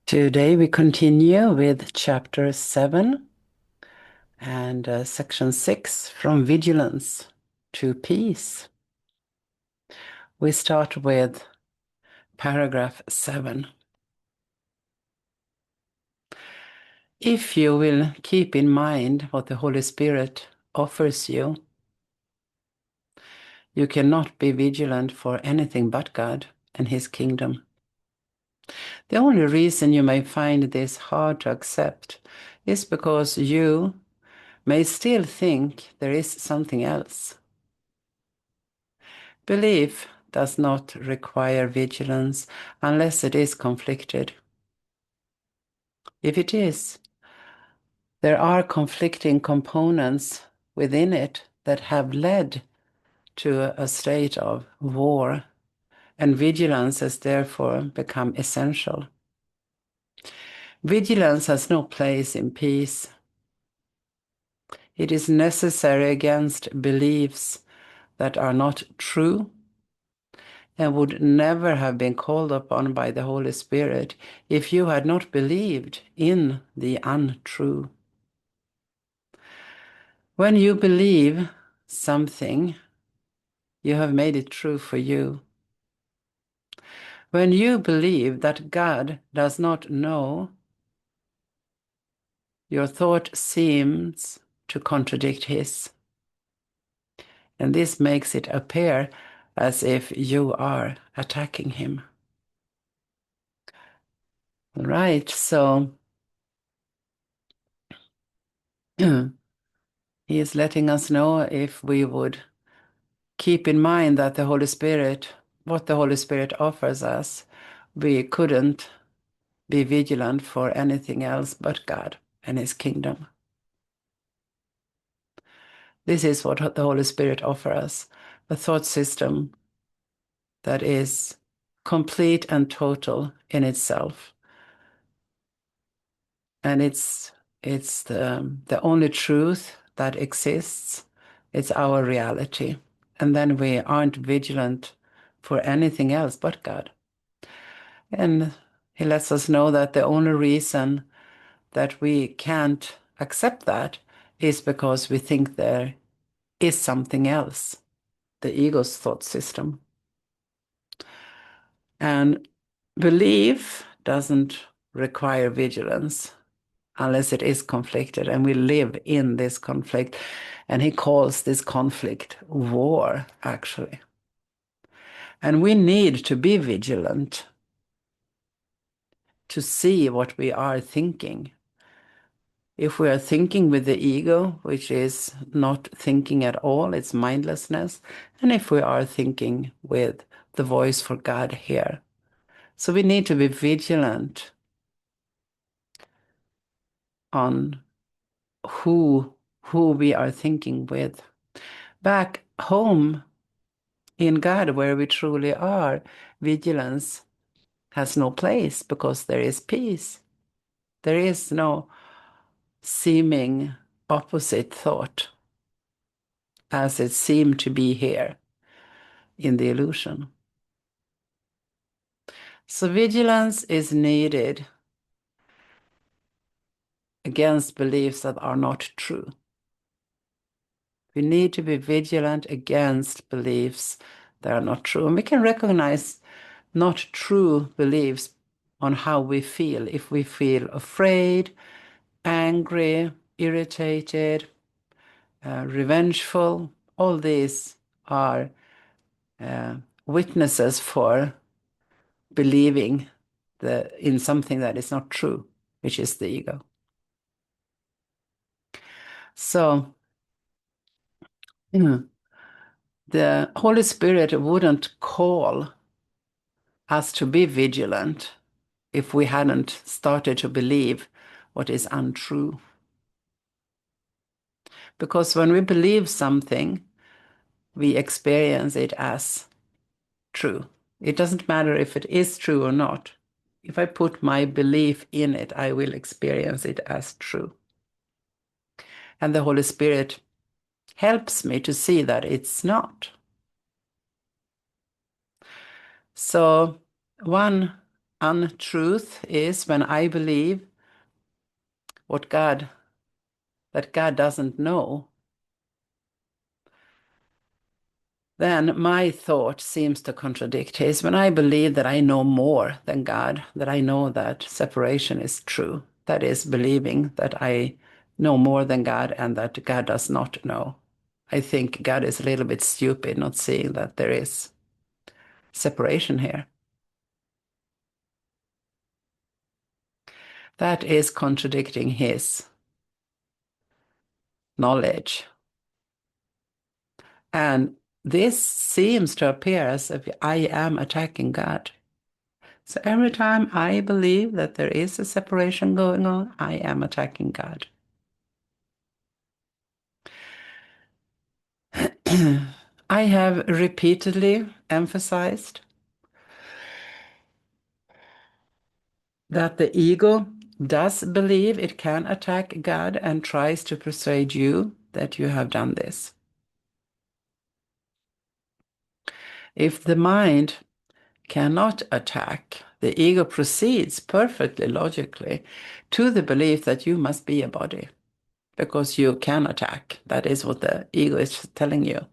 Today we continue with chapter 7 and section 6, from vigilance to peace. We start with paragraph 7. If you will keep in mind what the Holy Spirit offers you, you cannot be vigilant for anything but God and His kingdom. The only reason you may find this hard to accept is because you may still think there is something else. Belief does not require vigilance unless it is conflicted. If it is, there are conflicting components within it that have led to a state of war, and vigilance has therefore become essential. Vigilance has no place in peace. It is necessary against beliefs that are not true and would never have been called upon by the Holy Spirit if you had not believed in the untrue. When you believe something, you have made it true for you. When you believe that God does not know, your thought seems to contradict His, and this makes it appear as if you are attacking Him. Right, so He is letting us know if we would keep in mind that the Holy Spirit, what the Holy Spirit offers us, we couldn't be vigilant for anything else but God and His kingdom. This is what the Holy Spirit offers us, a thought system that is complete and total in itself. And it's the only truth that exists. It's our reality. And then we aren't vigilant for anything else but God. And He lets us know that the only reason that we can't accept that is because we think there is something else, the ego's thought system. And belief doesn't require vigilance unless it is conflicted, and we live in this conflict. And He calls this conflict war, actually. And we need to be vigilant to see what we are thinking. If we are thinking with the ego, which is not thinking at all, it's mindlessness, and if we are thinking with the voice for God here. So we need to be vigilant on who we are thinking with. Back home in God, where we truly are, vigilance has no place because there is peace. There is no seeming opposite thought as it seemed to be here in the illusion. So vigilance is needed against beliefs that are not true. We need to be vigilant against beliefs that are not true. And we can recognize not true beliefs on how we feel. If we feel afraid, angry, irritated, revengeful, all these are witnesses for believing in something that is not true, which is the ego. So, the Holy Spirit wouldn't call us to be vigilant if we hadn't started to believe what is untrue. Because when we believe something, we experience it as true. It doesn't matter if it is true or not. If I put my belief in it, I will experience it as true. And the Holy Spirit helps me to see that it's not. So one untruth is when I believe that God doesn't know, then my thought seems to contradict his. When I believe that I know more than God, that I know that separation is true, that is, believing that I know more than God and that God does not know. I think God is a little bit stupid not seeing that there is separation here. That is contradicting his knowledge. And this seems to appear as if I am attacking God. So every time I believe that there is a separation going on, I am attacking God. I have repeatedly emphasized that the ego does believe it can attack God and tries to persuade you that you have done this. If the mind cannot attack, the ego proceeds perfectly logically to the belief that you must be a body because you can attack. That is what the ego is telling you.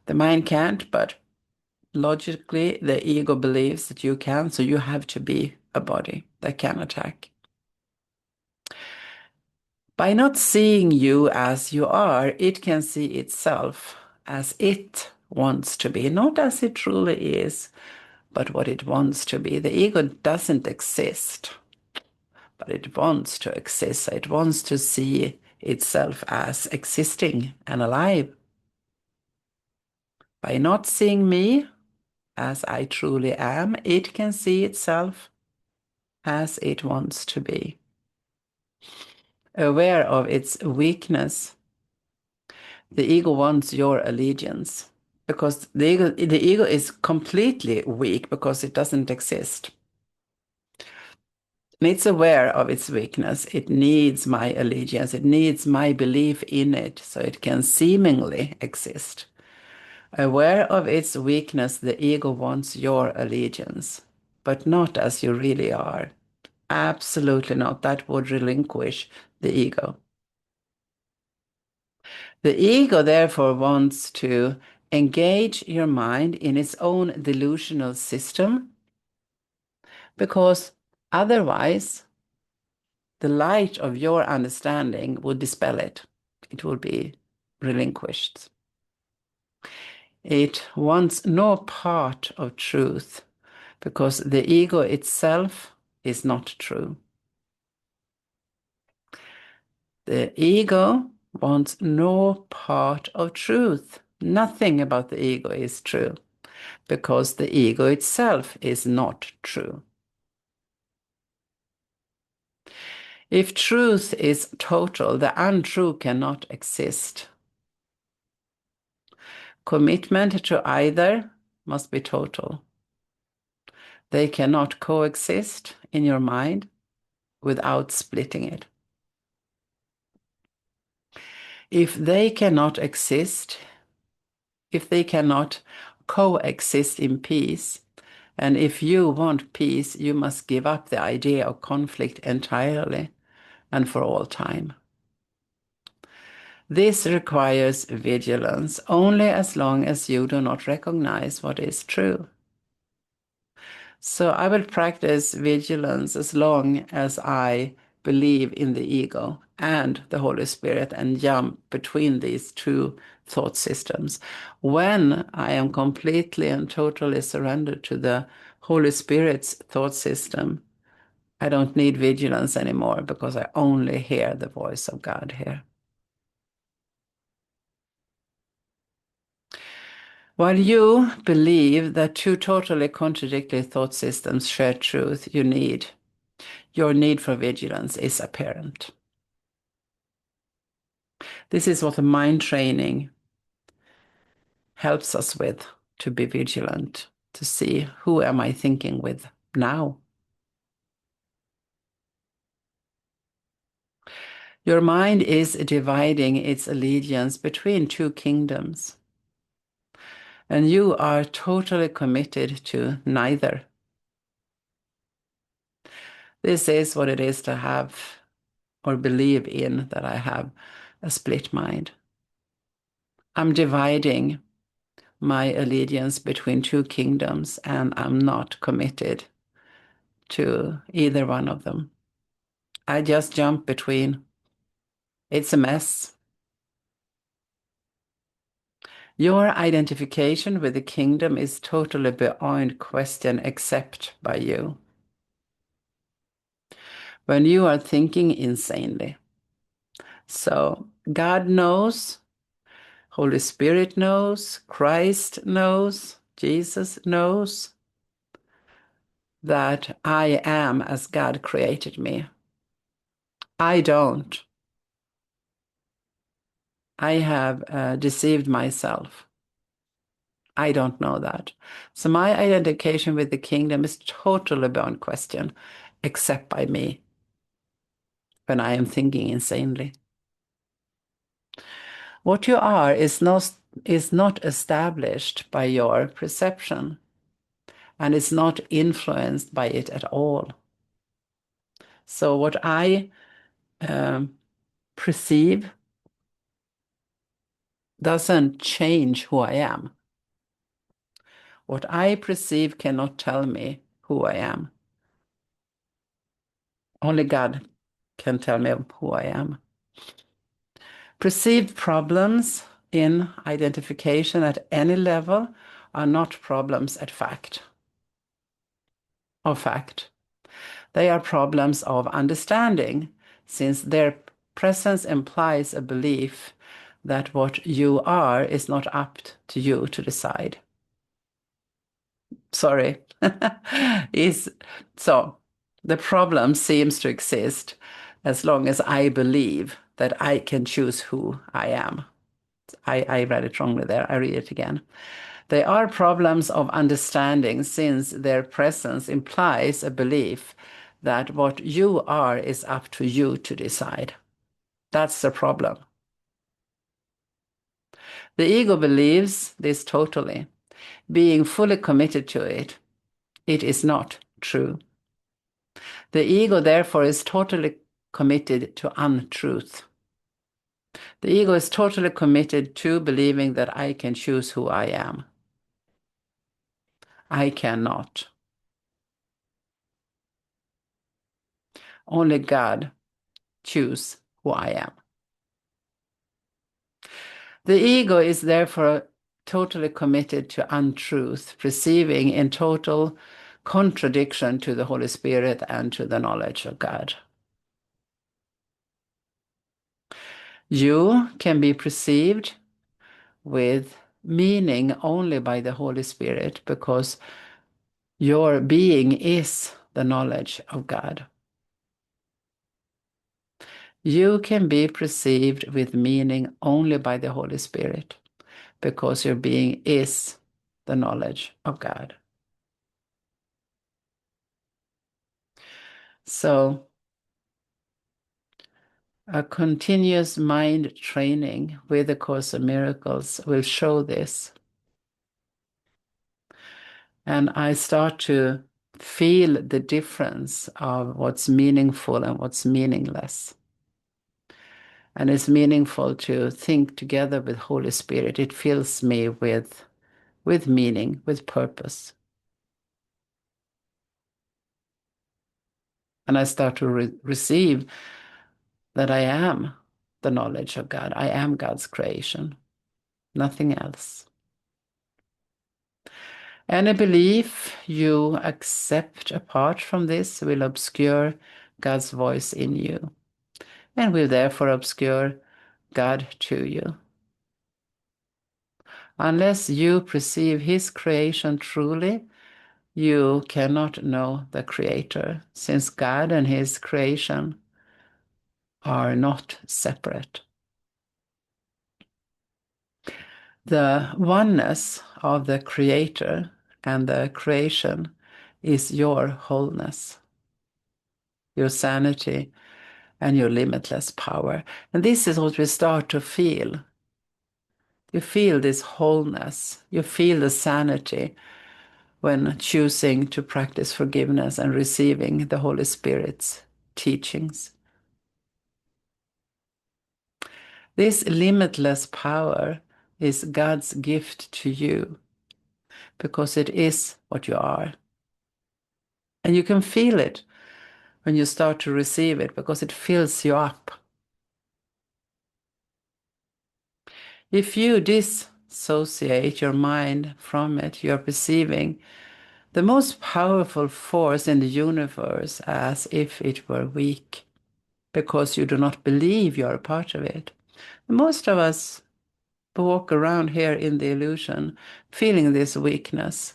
The mind can't, but logically, the ego believes that you can, so you have to be a body that can attack. By not seeing you as you are, it can see itself as it wants to be, not as it truly is, but what it wants to be. The ego doesn't exist, but it wants to exist. It wants to see itself as existing and alive. By not seeing me as I truly am, it can see itself as it wants to be. Aware of its weakness, the ego wants your allegiance because the ego is completely weak because it doesn't exist. And it's aware of its weakness. It needs my allegiance. It needs my belief in it so it can seemingly exist. Aware of its weakness, the ego wants your allegiance, but not as you really are. Absolutely not. That would relinquish the ego. The ego, therefore, wants to engage your mind in its own delusional system because otherwise the light of your understanding would dispel it. It will be relinquished. It wants no part of truth because the ego itself is not true. The ego wants no part of truth. Nothing about the ego is true because the ego itself is not true. If truth is total, the untrue cannot exist. Commitment to either must be total. They cannot coexist in your mind without splitting it. If they cannot exist, if they cannot coexist in peace, and if you want peace, you must give up the idea of conflict entirely and for all time. This requires vigilance only as long as you do not recognize what is true. So I will practice vigilance as long as I believe in the ego and the Holy Spirit and jump between these two thought systems. When I am completely and totally surrendered to the Holy Spirit's thought system, I don't need vigilance anymore because I only hear the voice of God here. While you believe that two totally contradictory thought systems share truth, your need for vigilance is apparent. This is what the mind training helps us with, to be vigilant, to see who am I thinking with now. Your mind is dividing its allegiance between two kingdoms, and you are totally committed to neither. This is what it is to have or believe in that I have a split mind. I'm dividing my allegiance between two kingdoms, and I'm not committed to either one of them. I just jump between. It's a mess. Your identification with the kingdom is totally beyond question except by you. When you are thinking insanely. So God knows, Holy Spirit knows, Christ knows, Jesus knows that I am as God created me. I don't. I have deceived myself. I don't know that. So my identification with the kingdom is totally beyond question, except by me, when I am thinking insanely. What you are is not established by your perception, and is not influenced by it at all. So what I perceive doesn't change who I am. What I perceive cannot tell me who I am. Only God can tell me who I am. Perceived problems in identification at any level are not problems at fact. Of fact. They are problems of understanding, since their presence implies a belief that what you are is not up to you to decide. Sorry. So the problem seems to exist as long as I believe that I can choose who I am. I read it wrongly there. I read it again. They are problems of understanding, since their presence implies a belief that what you are is up to you to decide. That's the problem. The ego believes this totally, being fully committed to it. It is not true. The ego, therefore, is totally committed to untruth. The ego is totally committed to believing that I can choose who I am. I cannot. Only God choose who I am. The ego is therefore totally committed to untruth, perceiving in total contradiction to the Holy Spirit and to the knowledge of God. You can be perceived with meaning only by the Holy Spirit, because your being is the knowledge of God. You can be perceived with meaning only by the Holy Spirit, because your being is the knowledge of God. So, a continuous mind training with the Course of Miracles will show this. And I start to feel the difference of what's meaningful and what's meaningless. And it's meaningful to think together with Holy Spirit. It fills me with meaning, with purpose. And I start to receive that I am the knowledge of God. I am God's creation, nothing else. Any belief you accept apart from this will obscure God's voice in you, and will therefore obscure God to you. Unless you perceive His creation truly, you cannot know the Creator, since God and His creation are not separate. The oneness of the Creator and the creation is your wholeness, your sanity, and your limitless power. And this is what we start to feel. You feel this wholeness, you feel the sanity, when choosing to practice forgiveness and receiving the Holy Spirit's teachings. This limitless power is God's gift to you because it is what you are. And you can feel it when you start to receive it because it fills you up. If you dissociate your mind from it, you're perceiving the most powerful force in the universe as if it were weak because you do not believe you're a part of it. Most of us walk around here in the illusion, feeling this weakness,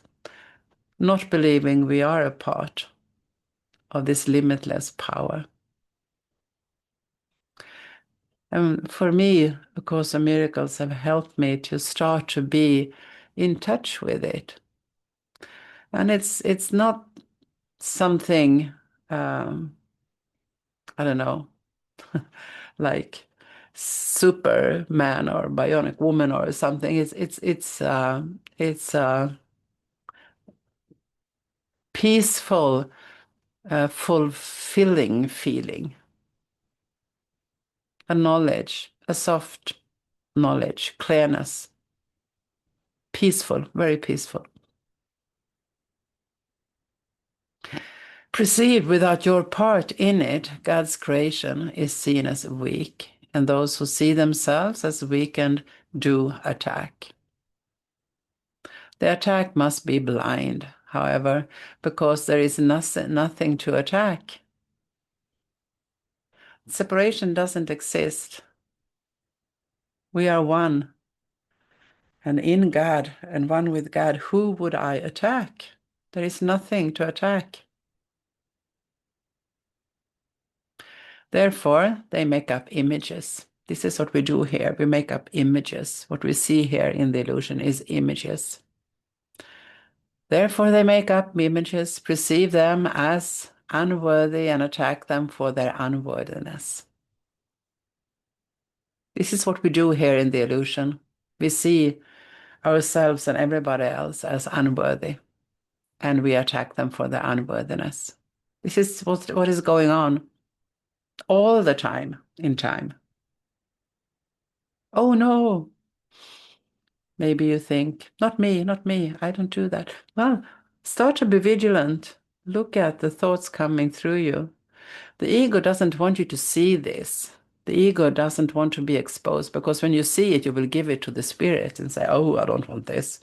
not believing we are a part of this limitless power. And for me, A Course in Miracles have helped me to start to be in touch with it. And it's not something, I don't know, like Superman or Bionic Woman or something. It's peaceful, fulfilling feeling, a knowledge, a soft knowledge, clearness, peaceful, very peaceful. Perceived without your part in it, God's creation is seen as weak, and those who see themselves as weakened do attack. The attack must be blind, however, because there is nothing to attack. Separation doesn't exist. We are one, and in God, and one with God. Who would I attack? There is nothing to attack. Therefore, they make up images. This is what we do here. We make up images. What we see here in the illusion is images. Therefore, they make up images, perceive them as unworthy, and attack them for their unworthiness. This is what we do here in the illusion. We see ourselves and everybody else as unworthy, and we attack them for their unworthiness. This is what is going on all the time in time. Oh no, maybe you think, not me, I don't do that. Well, start to be vigilant. Look at the thoughts coming through you. The ego doesn't want you to see this. The ego doesn't want to be exposed because when you see it, you will give it to the spirit and say, oh, I don't want this.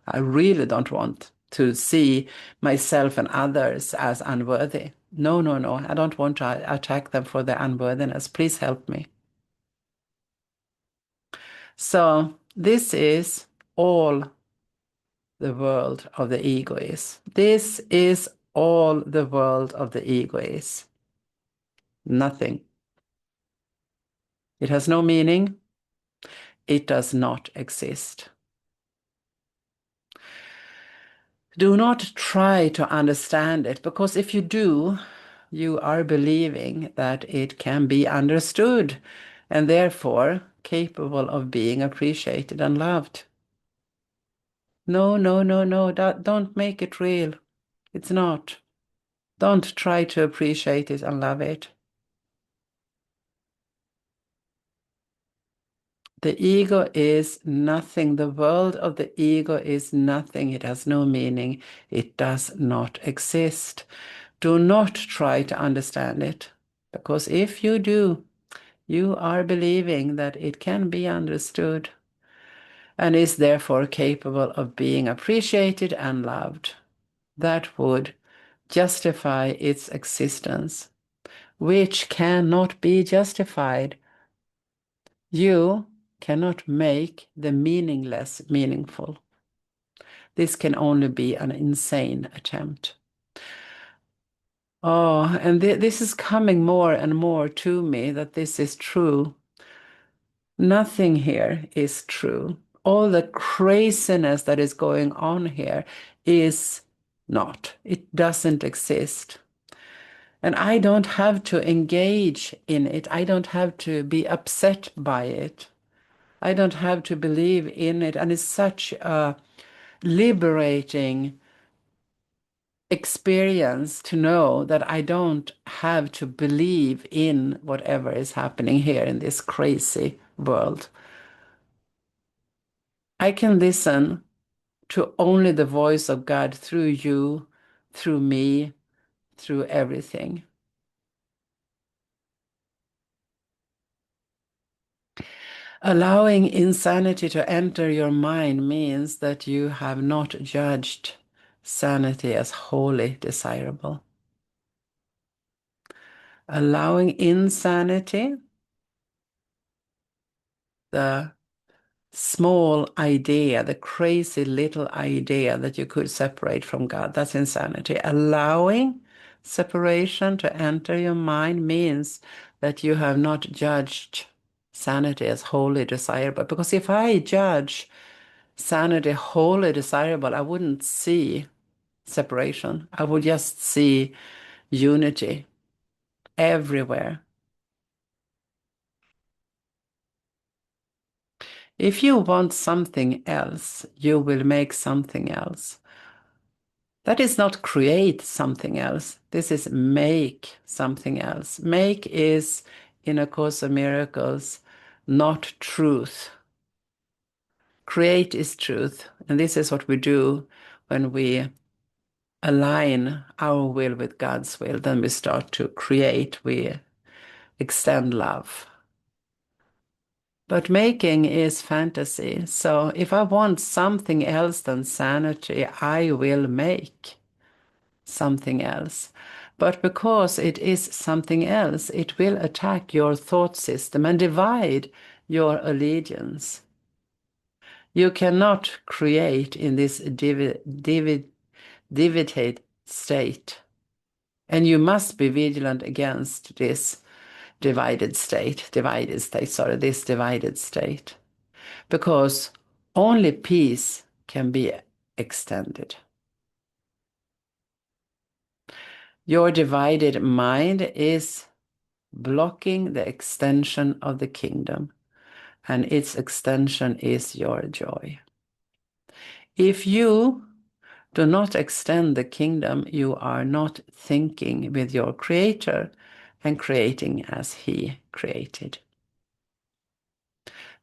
I really don't want to see myself and others as unworthy. No, I don't want to attack them for their unworthiness. Please help me. So this is all the world of the ego is. This is all the world of the ego is. Nothing. It has no meaning. It does not exist. Do not try to understand it, because if you do, you are believing that it can be understood and therefore capable of being appreciated and loved. No, don't make it real. It's not. Don't try to appreciate it and love it. The ego is nothing. The world of the ego is nothing. It has no meaning. It does not exist. Do not try to understand it, because if you do, you are believing that it can be understood and is therefore capable of being appreciated and loved. That would justify its existence, which cannot be justified. You cannot make the meaningless meaningful. This can only be an insane attempt. Oh, and this is coming more and more to me, that this is true. Nothing here is true. All the craziness that is going on here is not. It doesn't exist. And I don't have to engage in it. I don't have to be upset by it. I don't have to believe in it. And it's such a liberating experience to know that I don't have to believe in whatever is happening here in this crazy world. I can listen to only the voice of God through you, through me, through everything. Allowing insanity to enter your mind means that you have not judged sanity as wholly desirable. Allowing insanity, the small idea, the crazy little idea that you could separate from God, that's insanity. Allowing separation to enter your mind means that you have not judged sanity as wholly desirable. Because if I judge sanity wholly desirable, I wouldn't see separation. I would just see unity everywhere. If you want something else, you will make something else. That is not create something else. This is make something else. Make is, in A Course of Miracles, not truth. Create is truth. And this is what we do when we align our will with God's will. Then we start to create. We extend love. But making is fantasy. So if I want something else than sanity, I will make something else. But because it is something else, it will attack your thought system and divide your allegiance. You cannot create in this divided state. And you must be vigilant against this divided state. Because only peace can be extended. Your divided mind is blocking the extension of the kingdom, and its extension is your joy. If you do not extend the kingdom, you are not thinking with your Creator and creating as He created.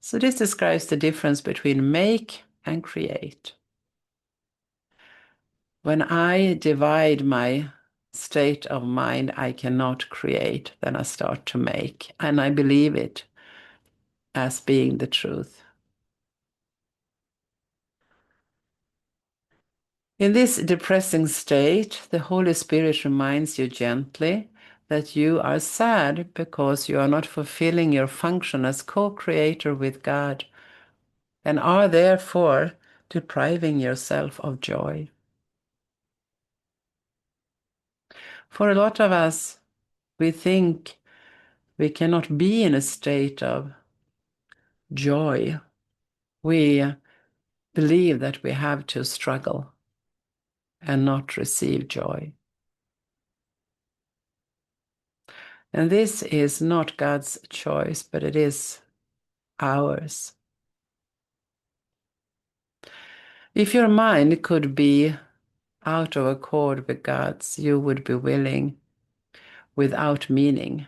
So this describes the difference between make and create. When I divide my state of mind, I cannot create, then I start to make, and I believe it as being the truth. In this depressing state, the Holy Spirit reminds you gently that you are sad because you are not fulfilling your function as co-creator with God and are therefore depriving yourself of joy. For a lot of us, we think we cannot be in a state of joy. We believe that we have to struggle and not receive joy. And this is not God's choice, but it is ours. If your mind could be out of accord with God's, you would be willing without meaning.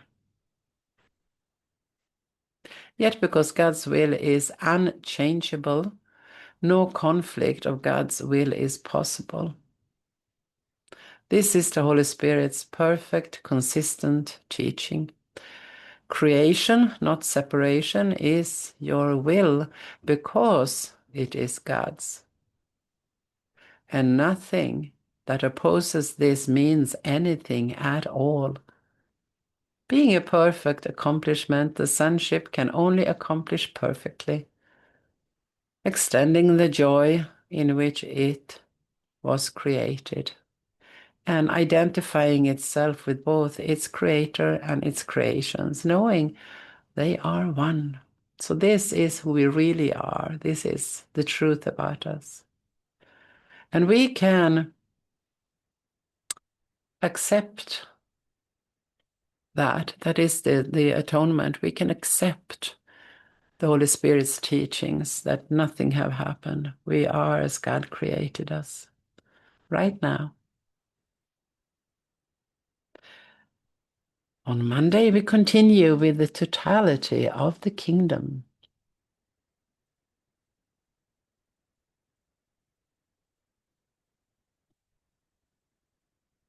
Yet because God's will is unchangeable, no conflict of God's will is possible. This is the Holy Spirit's perfect, consistent teaching. Creation, not separation, is your will because it is God's. And nothing that opposes this means anything at all. Being a perfect accomplishment, the sonship can only accomplish perfectly, extending the joy in which it was created, and identifying itself with both its creator and its creations, knowing they are one. So this is who we really are. This is the truth about us. And we can accept that. That is the atonement. We can accept the Holy Spirit's teachings that nothing have happened. We are as God created us right now. On Monday, we continue with the totality of the kingdom.